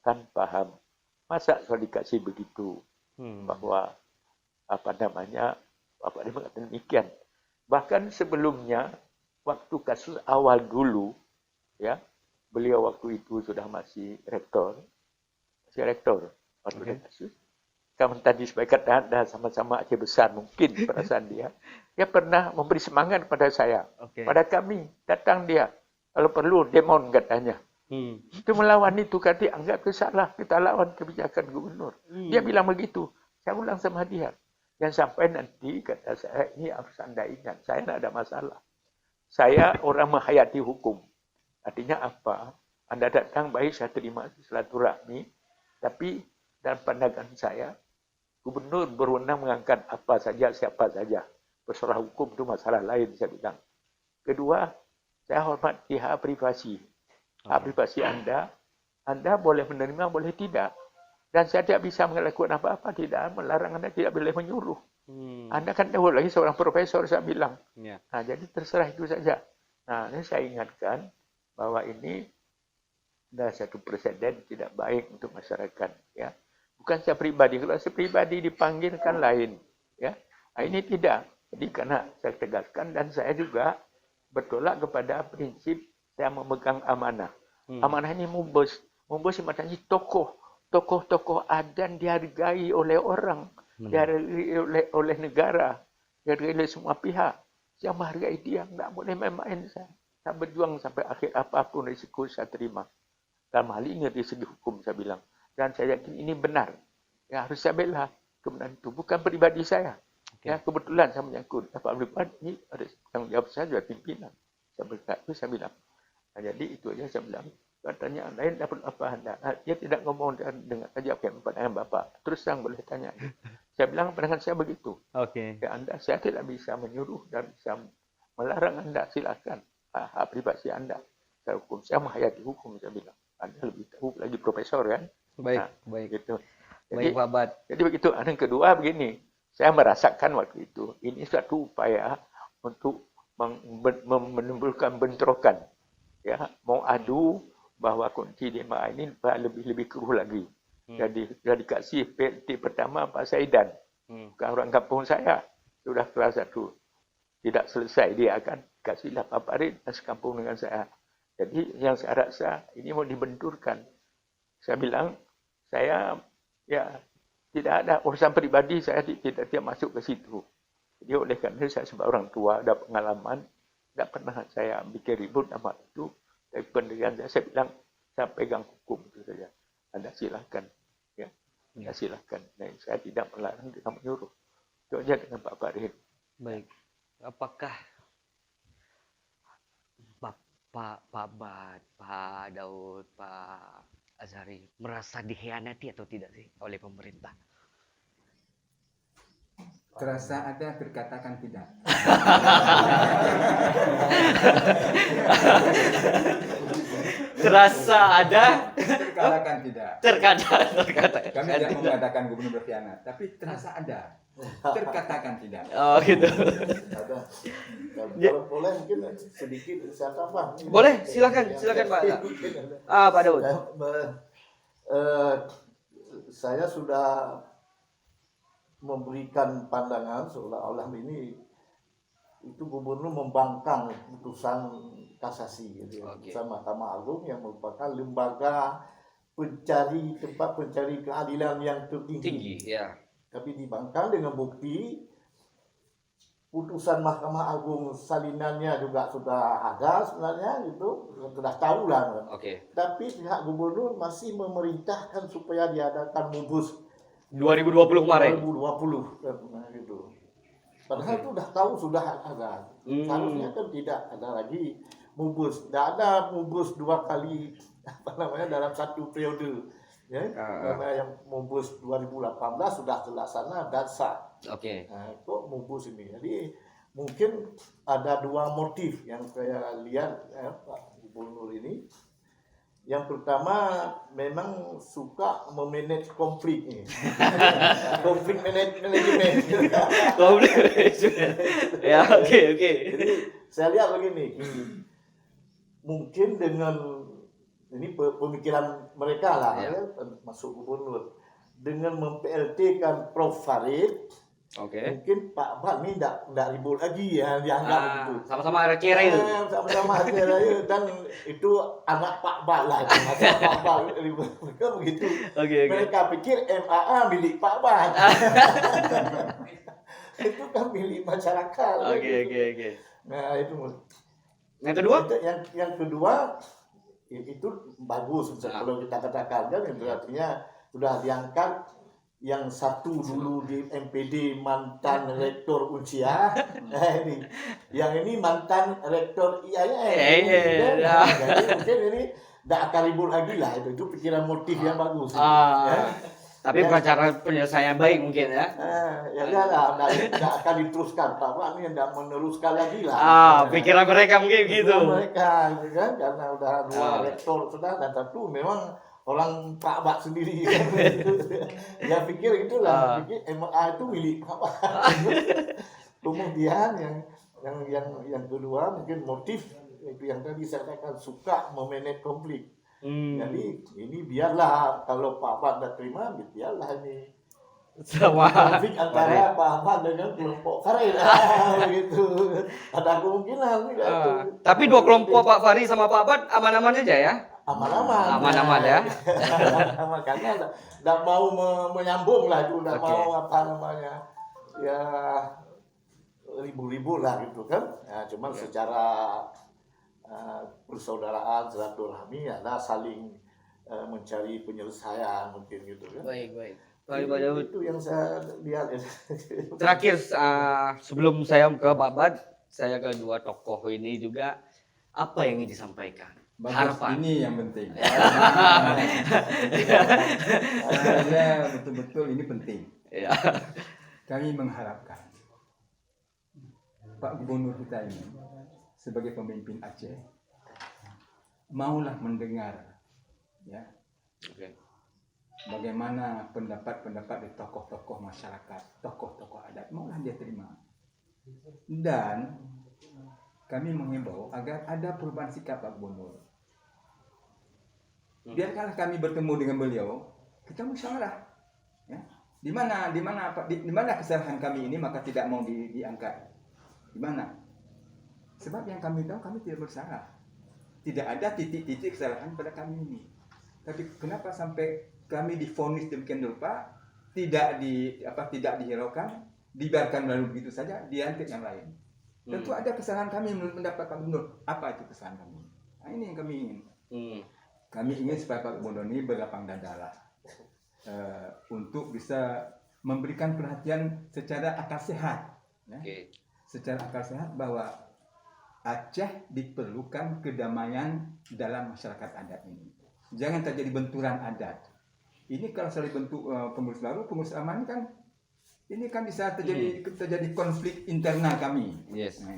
[SPEAKER 1] kan paham. Masa soal dikasih begitu bahwa Bapak dia mengatakan demikian. Bahkan sebelumnya waktu kasus awal dulu, ya beliau waktu itu sudah masih rektor waktu kasus. Kamu tadi sebagai Anda sama-sama Aceh besar mungkin perasaan dia pernah memberi semangat pada saya, pada kami datang dia kalau perlu demon katanya. Itu melawan itu kan dianggap salah, kita lawan kebijakan gubernur. Dia bilang begitu. Saya ulang sama dia. Yang sampai nanti kata saya ini harus Anda ingat, saya tidak ada masalah. Saya orang menghayati hukum. Artinya apa? Anda datang baik saya terima silaturahmi, tapi dalam pandangan saya gubernur berwenang mengangkat apa saja, siapa saja. Persoalan hukum itu masalah lain, saya bilang. Kedua, saya hormati hak privasi. Hak privasi Anda boleh menerima, boleh tidak. Dan saya tidak bisa melakukan apa-apa, tidak melarang Anda, tidak boleh menyuruh. Anda kan tahu lagi seorang profesor, saya bilang. Nah, jadi terserah itu saja. Nah, ini saya ingatkan bahwa ini adalah satu presiden tidak baik untuk masyarakat. Ya. Bukan saya pribadi. Kalau saya pribadi dipanggil kan lain. Ya. Nah, ini tidak. Jadi karena saya tegaskan dan saya juga bertolak kepada prinsip saya memegang amanah. Amanah ini Mubes. Mubes maknanya tokoh adan dihargai oleh orang. Dihargai oleh negara. Dihargai oleh semua pihak. Saya menghargai dia. Tidak boleh main-main saya. Saya berjuang sampai akhir apapun risiko saya terima. Dalam hal ini dari segi hukum saya bilang. Dan saya yakin ini benar. Ya, harus saya bela kebenaran itu. Bukan pribadi saya. Ya, kebetulan saya menyangkut. Pak Abdul ini ada tanggung jawab saya juga pimpinan. Saya berkata itu saya bilang. Nah, jadi itu aja saya bilang. Katanya lain dapat apa Anda? Dia tidak ngomong dengan saja pandangan Bapak. Terus yang boleh tanya. Saya bilang pandangan saya begitu. Ya, saya tidak bisa menyuruh dan bisa melarang Anda. Silakan. Hak privasi Anda. Saya hukum. Saya menghayati hukum. Saya bilang. Anda lebih tahu lagi profesor kan?
[SPEAKER 2] Baik.
[SPEAKER 1] Gitu.
[SPEAKER 2] Baik, Pak Bad.
[SPEAKER 1] Jadi begitu. Yang kedua begini. Saya merasakan waktu itu. Ini suatu upaya untuk menimbulkan bentrokan. Ya, mau adu bahwa kunci lima ini lebih keruh lagi. Jadi sudah dikasih PLT pertama Pak Saidan. Bukan orang kampung saya. Sudah kelas 1. Tidak selesai dia akan kasihlah Pak Farid sekampung dengan saya. Jadi yang saya rasa ini mau dibenturkan. Saya bilang, saya ya tidak ada urusan pribadi, saya tidak masuk ke situ. Jadi oleh karena saya sebagai orang tua, ada pengalaman, tidak pernah saya bikin ribut sama itu. Dari pendirian saya bilang, saya pegang hukum itu saja. Anda silakan. Ya, Anda silakan. Nah, saya tidak melarang, tidak menyuruh. Itu aja dengan Pak Farid.
[SPEAKER 2] Baik. Apakah Pak Bad, Pak Daud, Pak Azhari merasa dikhianati atau tidak sih oleh pemerintah?
[SPEAKER 3] Terasa ada, terkatakan tidak.
[SPEAKER 2] Terasa ada,
[SPEAKER 3] Terkatakan tidak.
[SPEAKER 2] terkatakan.
[SPEAKER 3] Kami tidak mengatakan gubernur berkhianat, tapi terasa ada. Terkatakan tidak.
[SPEAKER 2] Oh gitu.
[SPEAKER 4] Ada. Kalau boleh mungkin sedikit saya tambah.
[SPEAKER 2] Boleh, silakan Pak. Pak Daud.
[SPEAKER 4] Saya sudah memberikan pandangan seolah-olah ini itu gubernur membangkang putusan kasasi gitu, putusan Mahkamah Agung yang merupakan lembaga tempat pencari keadilan yang tertinggi.
[SPEAKER 2] Ya.
[SPEAKER 4] Tapi dibangkang dengan bukti putusan Mahkamah Agung salinannya juga sudah ada sebenarnya gitu, sudah tahu lah. Tapi pihak gubernur masih memerintahkan supaya diadakan mubus
[SPEAKER 2] 2020 kemarin.
[SPEAKER 4] 2020 gitu. Padahal itu sudah tahu sudah ada. Seharusnya kan tidak ada lagi mubus. Tidak ada mubus 2 kali dalam satu periode. Ya, karena yang mubus 2018 sudah terlaksana dan sah. Nah, kok mubus ini? Jadi mungkin ada 2 motif yang saya lihat Pak Gubernur ini. Yang pertama memang suka memanage konflik nih. Konflik manajemen.
[SPEAKER 2] Konflik manajemen. Ya, oke.
[SPEAKER 4] Jadi saya lihat begini. Mungkin dengan ini pemikiran mereka lah, masuk gubernur. Dengan mem-PLT-kan Prof. Farid, mungkin Pak Bad ini tidak ribut lagi ya, dianggap begitu.
[SPEAKER 2] Sama-sama RCR itu.
[SPEAKER 4] Sama-sama RCR dan itu anak Pak Bad lah. Anak Pak Bad ribut. Mereka begitu. Mereka pikir MAA milik Pak Bad. Itu kan milik masyarakat. Nah itu.
[SPEAKER 2] Yang kedua?
[SPEAKER 4] Yang kedua itu bagus kalau kita katakan kan itu artinya sudah diangkat yang satu dulu di MPD mantan rektor Uncia, yang ini mantan rektor IAIN. Jadi mungkin ini tidak akan ribut lagi lah, itu pikiran motif yang bagus.
[SPEAKER 2] Tapi bukan cara penyelesaian baik mungkin ya.
[SPEAKER 4] Tidak akan diteruskan, Pak ini tidak meneruskan lagi lah.
[SPEAKER 2] Pikiran mereka mungkin gitu.
[SPEAKER 4] Mereka kan karena udah 2 rektor sudah dan satu memang orang Pak Bak sendiri kan. Ya pikir itulah, pikir MA itu milik Pak Bak. Kemudian yang kedua mungkin motif itu yang tadi saya katakan suka memanage konflik. Jadi ini biarlah kalau Pak Bak tidak terima, biarlah ini
[SPEAKER 2] sama
[SPEAKER 4] konflik antara Pak Bak dengan kelompok Farid gitu. Ada kemungkinan gitu.
[SPEAKER 2] Tapi 2 kelompok Pak Farid sama Pak Bak aman-aman saja ya.
[SPEAKER 4] Aman-aman ya. Karena tidak mau menyambung lah itu, tidak mau ya ribu-ribu lah gitu kan. Ya, cuman secara persaudaraan, silaturahmi ada saling mencari penyelesaian mungkin gitu kan.
[SPEAKER 2] Baik.
[SPEAKER 4] Itu yang saya lihat.
[SPEAKER 2] Terakhir sebelum saya ke Pak Bad, saya ke 2 tokoh ini juga apa yang ingin disampaikan? Harapan.
[SPEAKER 3] Ini yang penting. Betul-betul ini penting.
[SPEAKER 2] Ya.
[SPEAKER 3] Kami mengharapkan Pak Gubernur kita ini sebagai pemimpin Aceh maulah mendengar ya bagaimana pendapat-pendapat di tokoh-tokoh masyarakat, tokoh-tokoh adat, maulah dia terima. Dan kami menghimbau agar ada perubahan sikap Pak Gubernur. Biarkanlah kami bertemu dengan beliau, kita musyawarah. Ya. Di mana kesalahan kami ini maka tidak mau diangkat. Di mana? Sebab yang kami tahu kami tidak bersalah. Tidak ada titik-titik kesalahan pada kami ini. Tapi kenapa sampai kami divonis demikian rupa, tidak dihiraukan, dibiarkan lalu begitu saja, diantik yang lain. Tentu ada kesalahan kami mendapat Pak Gubernur. Apa itu kesalahan kami? Nah, ini yang kami ingin. Kami ingin supaya Pak Gubernur ini berlapang dada untuk bisa memberikan perhatian secara akal sehat. Ya. secara akal sehat bahwa Aceh diperlukan kedamaian dalam masyarakat adat ini. Jangan terjadi benturan adat. Ini kalau saling bentuk pengurus baru, pengurus lama ini kan bisa terjadi konflik internal kami.
[SPEAKER 2] Yes.
[SPEAKER 3] Nah,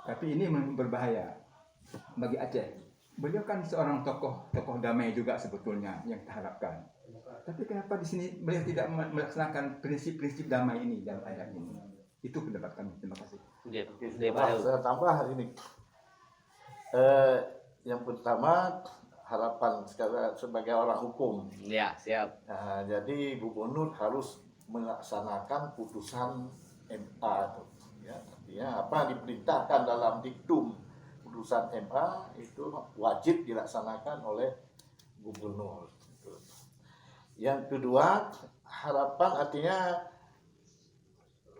[SPEAKER 3] tapi ini berbahaya bagi Aceh. Beliau kan seorang tokoh damai juga sebetulnya yang kita harapkan. Tapi kenapa di sini beliau tidak melaksanakan prinsip-prinsip damai ini dalam adat ini? Itu pendapat kami. Terima kasih.
[SPEAKER 4] Saya tambah ini. Yang pertama, harapan sebagai orang hukum.
[SPEAKER 2] Ya, siap.
[SPEAKER 4] Nah, jadi gubernur harus melaksanakan putusan MA. Ya, artinya apa diperintahkan dalam diktum putusan MA itu wajib dilaksanakan oleh gubernur. Yang kedua, harapan artinya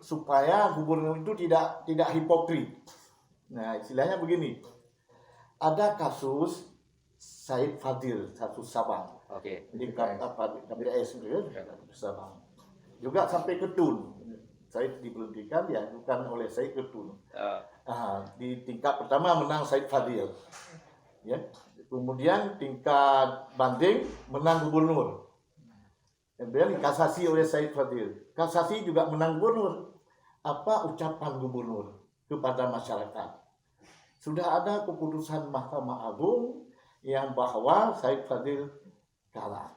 [SPEAKER 4] supaya gubernur itu tidak hipokrit. Nah, istilahnya begini. Ada kasus Said Fadil, kasus Sabang.
[SPEAKER 2] Oke.
[SPEAKER 4] Di KPS Sabang. Juga sampai Ketun. Said diberhentikan diajukan oleh Said Ketun. Di tingkat pertama menang Said Fadil. Ya. Kemudian tingkat banding menang gubernur. Kemudian dikasasi oleh Said Fadil. Kasasi juga menang gubernur. Apa ucapan gubernur kepada masyarakat? Sudah ada keputusan Mahkamah Agung yang bahwa Said Fadil kalah.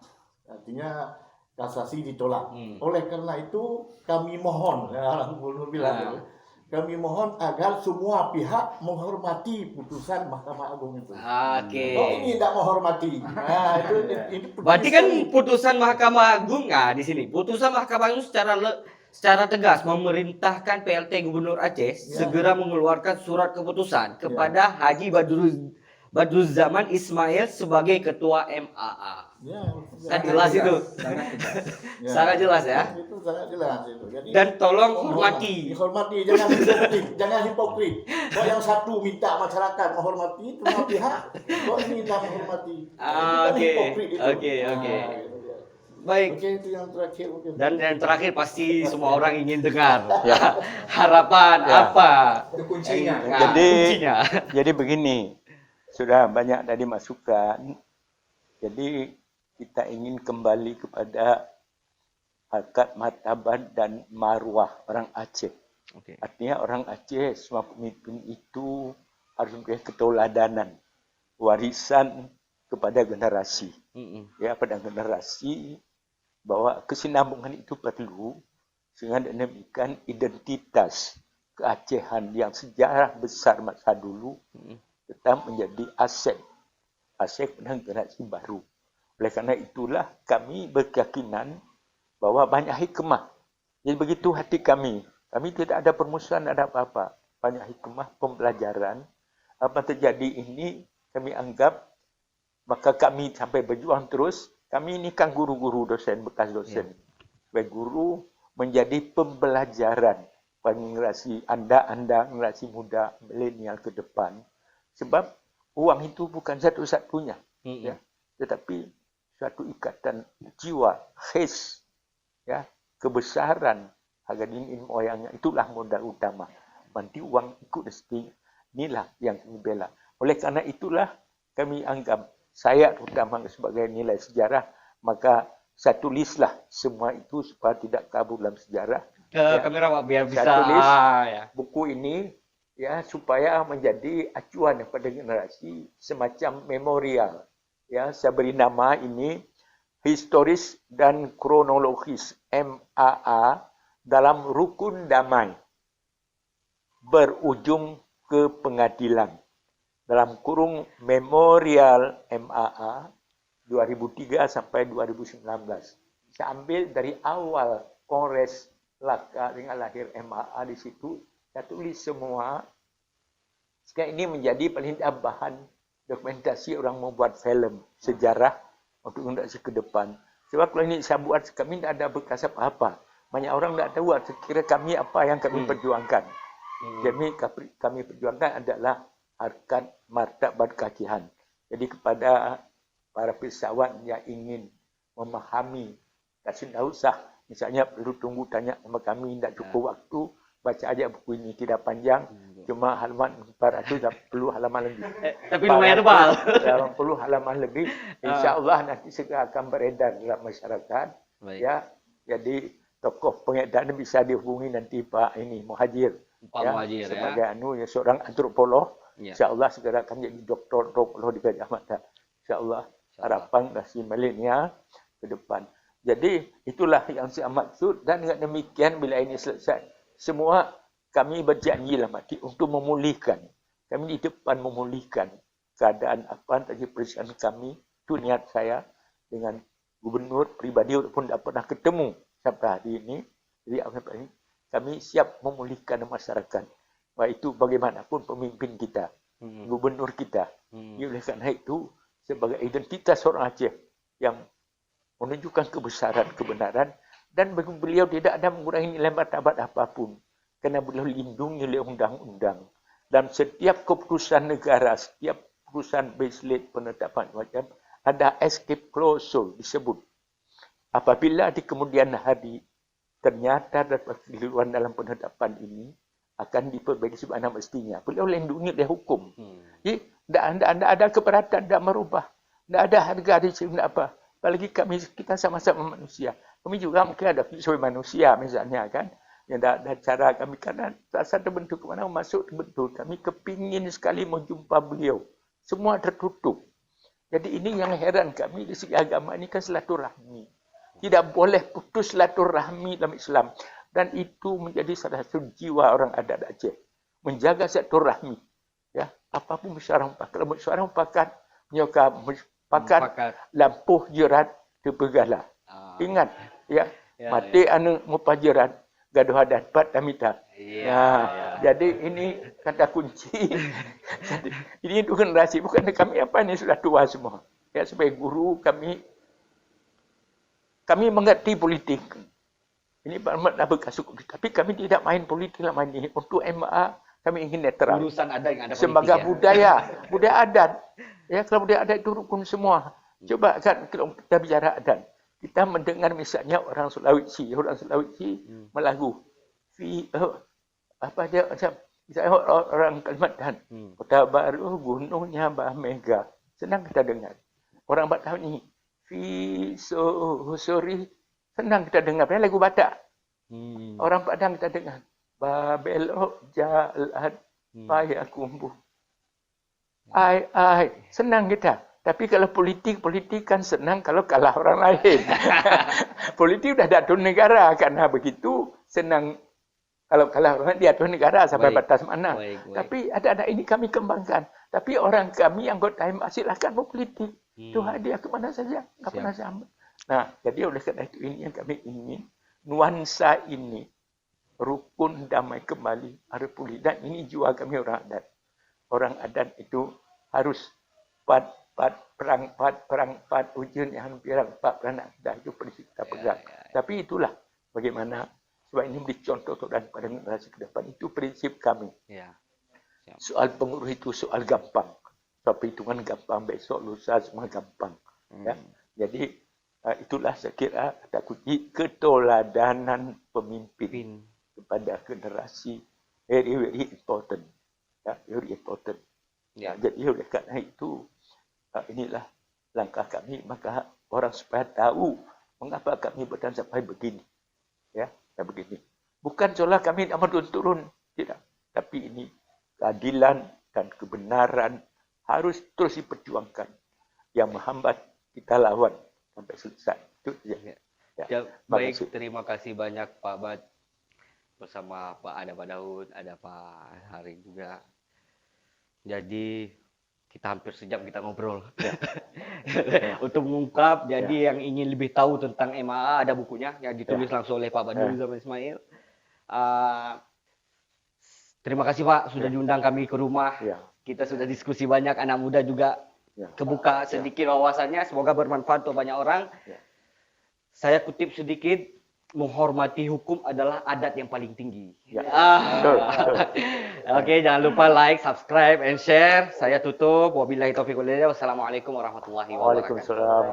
[SPEAKER 4] Artinya kasasi ditolak. Oleh karena itu kami mohon, gubernur bilang, kami mohon agar semua pihak menghormati putusan Mahkamah Agung itu.
[SPEAKER 2] Oke.
[SPEAKER 4] Oh, ini tidak menghormati. Nah, itu
[SPEAKER 2] berarti kan putusan Mahkamah Agung di sini. Putusan Mahkamah Agung secara tegas memerintahkan PLT Gubernur Aceh segera mengeluarkan surat keputusan kepada Haji Badruzzaman Ismail sebagai ketua MAA. Sangat jelas itu. Sangat jelas ya.
[SPEAKER 4] Itu sangat jelas itu. Jadi,
[SPEAKER 2] dan tolong hormati.
[SPEAKER 4] Dihormati, jangan hipokrit. Kalau yang satu minta masyarakat menghormati, semua pihak, kok ini tidak menghormati.
[SPEAKER 2] Oke. Baik.
[SPEAKER 4] Oke, itu yang terakhir.
[SPEAKER 2] Dan yang terakhir pasti semua orang ingin dengar. Harapan apa?
[SPEAKER 3] Itu kuncinya.
[SPEAKER 1] Jadi begini, sudah banyak tadi masukan. Jadi kita ingin kembali kepada harkat martabat dan marwah orang Aceh. Artinya orang Aceh, semua pemimpin itu harus memberi keteladanan, warisan kepada generasi. Ya, pada generasi bahwa kesinambungan itu perlu, sehingga demikian identitas keacehan yang sejarah besar masa dulu tetap menjadi aset pada generasi baru. Oleh karena itulah kami berkeyakinan bahwa banyak hikmah. Jadi begitu hati kami tidak ada permusuhan, ada apa-apa. Banyak hikmah pembelajaran. Apa terjadi ini kami anggap, maka kami sampai berjuang terus. Kami ini kan guru-guru dosen, bekas dosen. Sebagai guru menjadi pembelajaran bagi generasi Anda, generasi muda, milenial ke depan. Sebab uang itu bukan satu-satunya. Ya. Tetapi suatu ikatan jiwa, khis, ya, kebesaran, harga diri moyangnya, itulah modal utama. Nanti uang ikut rezeki, inilah yang kami bela. Oleh karena itulah kami anggap, saya terutama sebagai nilai sejarah, maka saya tulislah semua itu supaya tidak kabur dalam sejarah.
[SPEAKER 2] Kamera Pak, biar bisa.
[SPEAKER 1] Saya tulis buku ini ya supaya menjadi acuan kepada generasi, semacam memorial. Ya, saya beri nama ini historis dan kronologis MAA dalam rukun damai berujung ke pengadilan. Dalam kurung memorial MAA 2003 sampai 2019. Saya ambil dari awal Kongres Laka dengan lahir MAA di situ, saya tulis semua. Sekarang ini menjadi paling bahan dokumentasi orang membuat film sejarah untuk generasi ke depan. Sebab kalau ini saya buat, kami tidak ada bekas apa-apa. Banyak orang tidak tahu kira kami apa yang kami perjuangkan. Jadi kami perjuangkan adalah harkat martabat keacehan. Jadi kepada para filsafat yang ingin memahami, kasih tidak usah, misalnya perlu tunggu tanya sama kami, tidak cukup waktu, baca aja buku ini, tidak panjang, cuma halaman 480 halaman lebih.
[SPEAKER 2] Tapi lumayan tebal.
[SPEAKER 1] 80 halaman lebih. Insya Allah nanti segera akan beredar dalam masyarakat.
[SPEAKER 2] Baik.
[SPEAKER 1] Ya, jadi tokoh pengedar bisa dihubungi nanti Pak Muhajir.
[SPEAKER 2] Pak Muhajir
[SPEAKER 1] sebagai ya seorang antropolog.
[SPEAKER 2] Ya.
[SPEAKER 1] Insya Allah segera akan jadi doktor antropolog di Gajah Mada. Insya Allah harapan kasih milenial ke depan. Jadi itulah yang saya maksud, dan dengan demikian bila ini selesai, semua kami berjanji lah mati untuk memulihkan. Kami di depan memulihkan keadaan apa tadi perisian kami. Itu niat saya dengan gubernur pribadi walaupun tidak pernah ketemu sampai hari ini. Jadi kami siap memulihkan masyarakat. Wah, itu bagaimanapun pemimpin kita, gubernur kita. Oleh karena itu sebagai identitas orang Aceh yang menunjukkan kebesaran, kebenaran, dan bagi beliau tidak ada mengurangi nilai martabat apapun. Karena beliau lindungi oleh undang-undang. Dan setiap keputusan negara, setiap keputusan legislatif penetapan macam, ada escape clause disebut. Apabila di kemudian hari ternyata dapat keliruan dalam penetapan ini, akan diperbaiki sebagaimana mestinya. Beliau lindungi oleh hukum. Jadi, tidak ada keberatan, tidak merubah. Tidak ada harga di sini apa. Apalagi kami, kita sama-sama manusia. Kami juga mungkin ada sebagai manusia misalnya kan. Yang ada cara kami, karena rasa terbentuk kemana masuk terbentuk. Kami kepingin sekali menjumpa beliau. Semua tertutup. Jadi ini yang heran kami di segi agama ini kan silaturahmi. Tidak boleh putus silaturahmi dalam Islam. Dan itu menjadi salah satu jiwa orang adat Aceh. Menjaga silaturahmi. Ya, apapun musyawarah mufakat. Kalau musyawarah mufakat, pakat lampuh jerat terpegahlah. Ingat, ya, mati anu mupajiran gaduh adat pat tamita. Jadi ini kata kunci. Jadi, ini itu generasi, bukan kami apa ini sudah tua semua. Ya, sebagai guru kami mengerti politik. Ini dah bekas suku, tapi kami tidak main politik lah main ini. Untuk MA kami ingin netral.
[SPEAKER 2] Urusan adat yang ada politik.
[SPEAKER 1] Sebagai budaya adat. Ya, kalau budaya adat itu rukun semua. Coba kan kalau kita bicara adat, kita mendengar misalnya orang Sulawesi melagu. Apa dia macam misalnya orang Kalimantan, Kota Baru gunungnya Bah Mega. Senang kita dengar. Orang Batak ni sorry senang kita dengar. Padahal lagu Batak. Orang Padang kita dengar. Babelok jalan payah kumbuh. Senang kita. Tapi kalau politik kan senang kalau kalah orang lain. Politik dah diatur negara, karena begitu senang kalau kalah orang lain diatur negara sampai batas mana. Tapi ada ini kami kembangkan. Tapi orang kami anggota MA silakan berpolitik. Itu hadiah kemana saja, nggak pernah sama. Nah, jadi oleh karena itu ini yang kami ingin, nuansa ini rukun damai kembali harus pulih, dan ini jiwa kami orang adat. Orang adat itu harus perang ujun yang pirang perang dah itu prinsip kita pegang. Tapi itulah bagaimana sebab ini beri contoh dan pada generasi ke depan, itu prinsip kami. Soal pengurus itu soal gampang. Soal perhitungan gampang, besok lusa semua gampang. Ya. Jadi itulah saya kira kata kunci keteladanan pemimpin kepada generasi very important. Ya, very important. Ya. Jadi oleh karena itu inilah langkah kami, maka orang supaya tahu mengapa kami bertahan sampai begini. Ya, begini. Bukan soal kami nak turun, tidak. Tapi ini keadilan dan kebenaran harus terus diperjuangkan. Yang menghambat kita lawan sampai selesai. Itu saja.
[SPEAKER 2] Ya, baik, terima kasih banyak Pak Bad bersama ada Pak Daud, ada Pak Hari juga. Jadi kita hampir sejam kita ngobrol. Untuk mengungkap, jadi yang ingin lebih tahu tentang MAA ada bukunya yang ditulis langsung oleh Pak Badul sama Ismail. Terima kasih Pak sudah diundang kami ke rumah. Kita sudah diskusi banyak, anak muda juga kebuka sedikit wawasannya. Semoga bermanfaat untuk banyak orang. Saya kutip sedikit, menghormati hukum adalah adat yang paling tinggi. Oke, jangan lupa like, subscribe, and share. Saya tutup. Wabillahi taufiq wal hidayah. Wassalamualaikum warahmatullahi wabarakatuh.
[SPEAKER 1] Waalaikumsalam.